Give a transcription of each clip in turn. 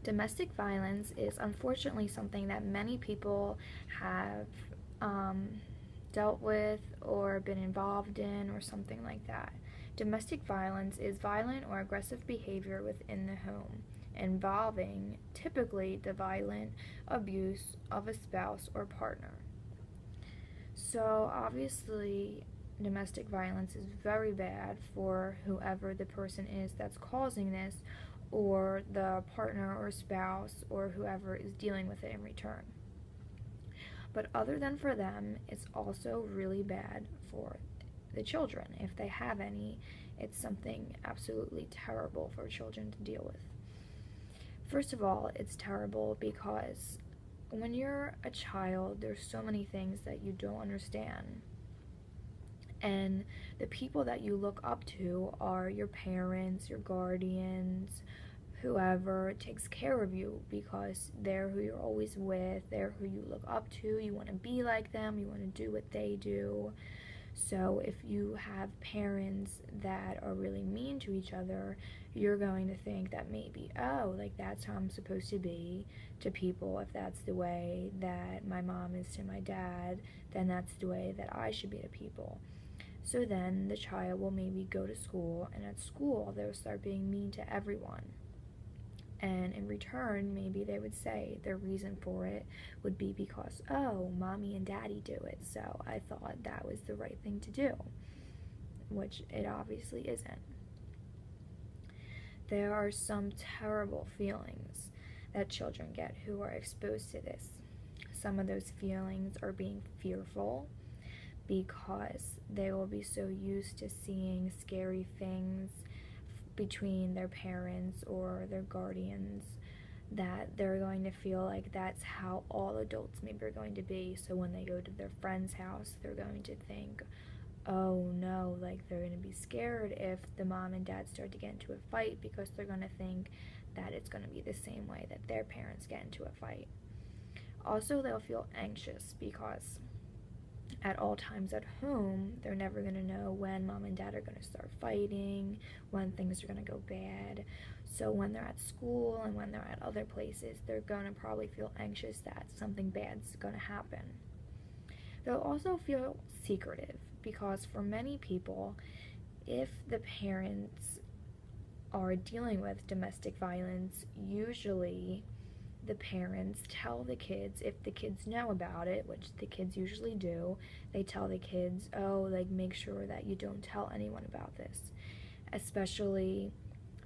Domestic violence is unfortunately something that many people have dealt with or been involved in or something like that. Domestic violence is violent or aggressive behavior within the home involving typically the violent abuse of a spouse or partner. So, obviously, domestic violence is very bad for whoever the person is that's causing this, or the partner or spouse, or whoever is dealing with it in return. But other than for them, it's also really bad for the children. If they have any, it's something absolutely terrible for children to deal with. First of all, it's terrible because when you're a child, there's so many things that you don't understand. And the people that you look up to are your parents, your guardians, whoever takes care of you, because they're who you're always with, they're who you look up to, you want to be like them, you want to do what they do. So if you have parents that are really mean to each other, you're going to think that maybe, oh, like that's how I'm supposed to be to people. If that's the way that my mom is to my dad, then that's the way that I should be to people. So then the child will maybe go to school, and at school they'll start being mean to everyone. And in return, maybe they would say their reason for it would be because, oh, mommy and daddy do it, so I thought that was the right thing to do, which it obviously isn't. There are some terrible feelings that children get who are exposed to this. Some of those feelings are being fearful because they will be so used to seeing scary things between their parents or their guardians that they're going to feel like that's how all adults maybe are going to be. So when they go to their friend's house, they're going to think, oh no, like they're going to be scared if the mom and dad start to get into a fight, because they're going to think that it's going to be the same way that their parents get into a fight. Also, they'll feel anxious because at all times at home, they're never going to know when mom and dad are going to start fighting, when things are going to go bad. So when they're at school and when they're at other places, they're going to probably feel anxious that something bad's going to happen. They'll also feel secretive because for many people, if the parents are dealing with domestic violence, usually the parents tell the kids, if the kids know about it, which the kids usually do, they tell the kids, oh, like make sure that you don't tell anyone about this. Especially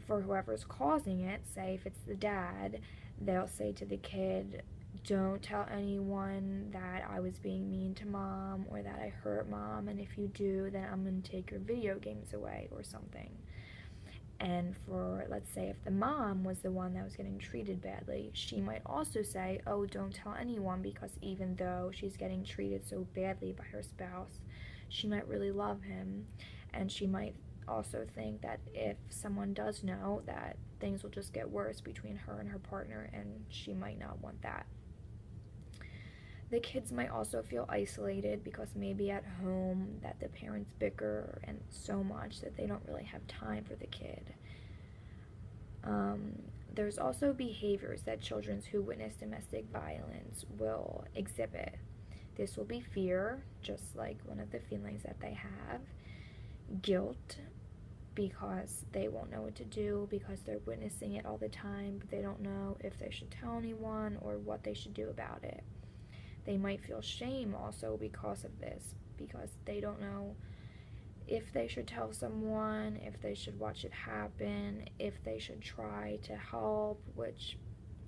for whoever's causing it, say if it's the dad, they'll say to the kid, don't tell anyone that I was being mean to mom or that I hurt mom, and if you do, then I'm going to take your video games away or something. And for, let's say, if the mom was the one that was getting treated badly, she might also say, oh, don't tell anyone, because even though she's getting treated so badly by her spouse, she might really love him. And she might also think that if someone does know, that things will just get worse between her and her partner, and she might not want that. The kids might also feel isolated because maybe at home that the parents bicker and so much that they don't really have time for the kid. There's also behaviors that children who witness domestic violence will exhibit. This will be fear, just like one of the feelings that they have. Guilt, because they won't know what to do because they're witnessing it all the time, but they don't know if they should tell anyone or what they should do about it. They might feel shame also because of this, because they don't know if they should tell someone, if they should watch it happen, if they should try to help, which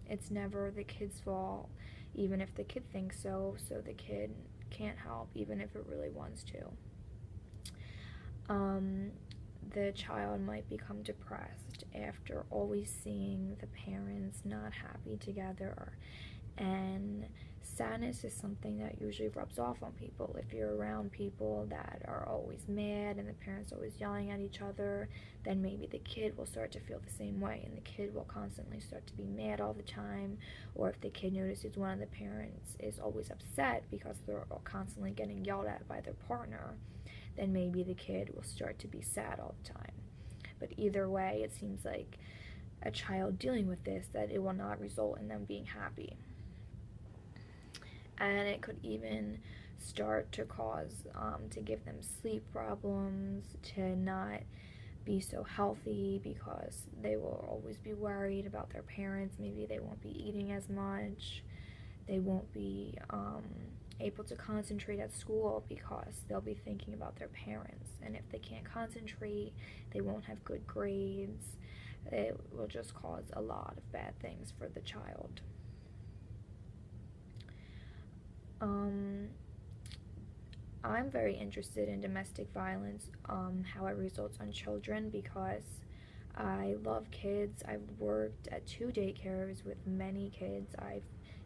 it's never the kid's fault, even if the kid thinks so, so the kid can't help even if it really wants to. The child might become depressed after always seeing the parents not happy together, and sadness is something that usually rubs off on people. If you're around people that are always mad and the parents are always yelling at each other, then maybe the kid will start to feel the same way, and the kid will constantly start to be mad all the time. Or if the kid notices one of the parents is always upset because they're constantly getting yelled at by their partner, then maybe the kid will start to be sad all the time. But either way, it seems like a child dealing with this, that it will not result in them being happy. And it could even start to cause, to give them sleep problems, to not be so healthy because they will always be worried about their parents. Maybe they won't be eating as much. They won't be able to concentrate at school because they'll be thinking about their parents. And if they can't concentrate, they won't have good grades. It will just cause a lot of bad things for the child. I'm very interested in domestic violence, how it results on children, because I love kids. I've worked at 2 daycares with many kids. I've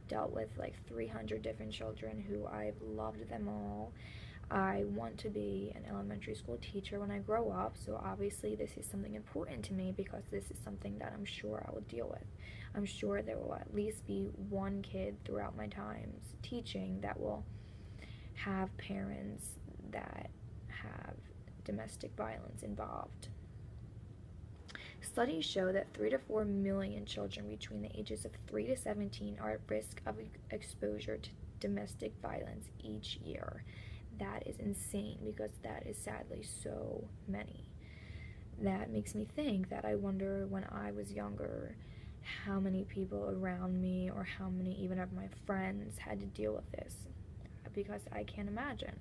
dealt with like 300 different children who I've loved them all. I want to be an elementary school teacher when I grow up, so obviously this is something important to me because this is something that I'm sure I will deal with. I'm sure there will at least be one kid throughout my times teaching that will have parents that have domestic violence involved. Studies show that 3 to 4 million children between the ages of 3 to 17 are at risk of exposure to domestic violence each year. That is insane because that is sadly so many. That makes me think that I wonder when I was younger how many people around me or how many even of my friends had to deal with this, because I can't imagine.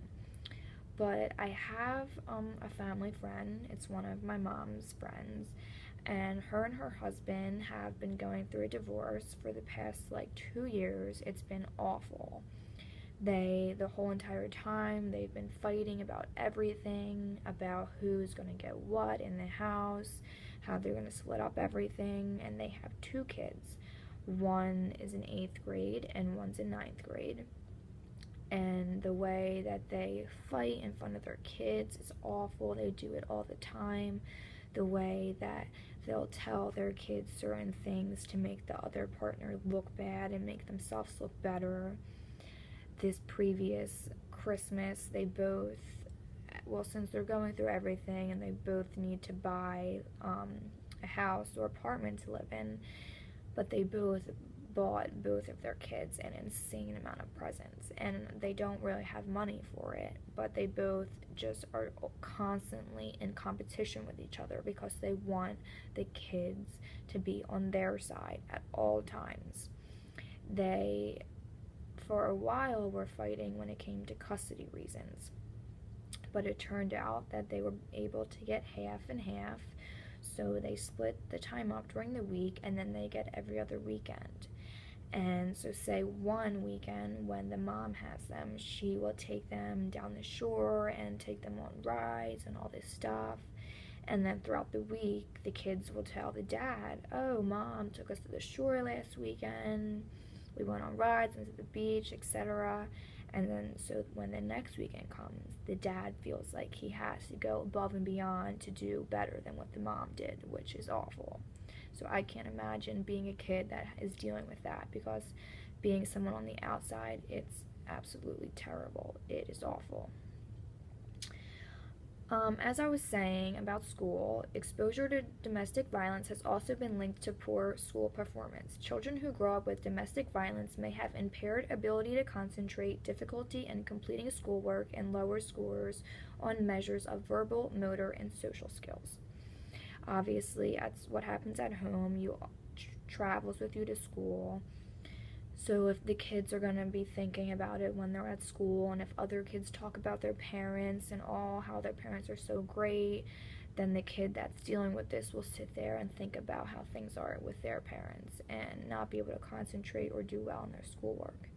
But I have a family friend. It's one of my mom's friends, and her husband have been going through a divorce for the past like 2 years. It's been awful. The whole entire time, they've been fighting about everything, about who's going to get what in the house, how they're going to split up everything, and they have 2 kids. One is in 8th grade and one's in 9th grade. And the way that they fight in front of their kids is awful. They do it all the time. The way that they'll tell their kids certain things to make the other partner look bad and make themselves look better. This previous Christmas, they both, well, since they're going through everything and they both need to buy a house or apartment to live in, but they both bought both of their kids an insane amount of presents, and they don't really have money for it, but they both just are constantly in competition with each other because they want the kids to be on their side at all times. They, for a while, were fighting when it came to custody reasons, but it turned out that they were able to get half and half, so they split the time up during the week, and then they get every other weekend. And so say one weekend when the mom has them, she will take them down the shore and take them on rides and all this stuff. And then throughout the week, the kids will tell the dad, oh, mom took us to the shore last weekend, we went on rides, went to the beach, etc. And then so when the next weekend comes, the dad feels like he has to go above and beyond to do better than what the mom did, which is awful. So I can't imagine being a kid that is dealing with that, because being someone on the outside, it's absolutely terrible. It is awful. As I was saying about school, exposure to domestic violence has also been linked to poor school performance. Children who grow up with domestic violence may have impaired ability to concentrate, difficulty in completing schoolwork, and lower scores on measures of verbal, motor, and social skills. Obviously, that's what happens at home. You travels with you to school. So if the kids are going to be thinking about it when they're at school, and if other kids talk about their parents and how their parents are so great, then the kid that's dealing with this will sit there and think about how things are with their parents and not be able to concentrate or do well in their schoolwork.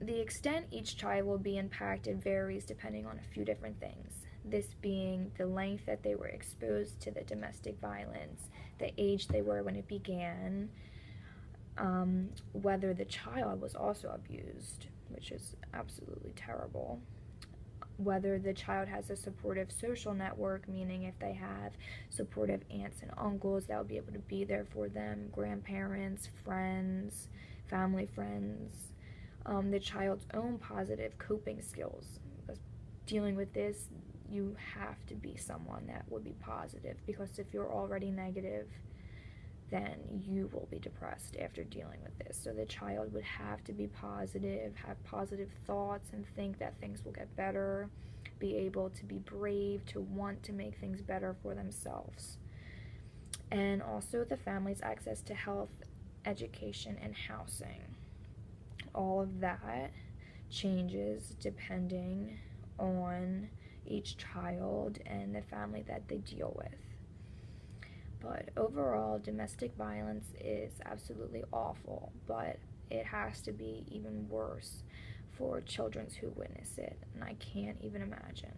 The extent each child will be impacted varies depending on a few different things. This being the length that they were exposed to the domestic violence, the age they were when it began, whether the child was also abused, which is absolutely terrible, whether the child has a supportive social network, meaning if they have supportive aunts and uncles that will be able to be there for them, grandparents, friends, family friends, the child's own positive coping skills. Because dealing with this, you have to be someone that would be positive, because if you're already negative, then you will be depressed after dealing with this. So the child would have to be positive, have positive thoughts, and think that things will get better, be able to be brave, to want to make things better for themselves. And also the family's access to health, education, and housing. All of that changes depending on each child and the family that they deal with. But overall, domestic violence is absolutely awful, but it has to be even worse for children who witness it, and I can't even imagine.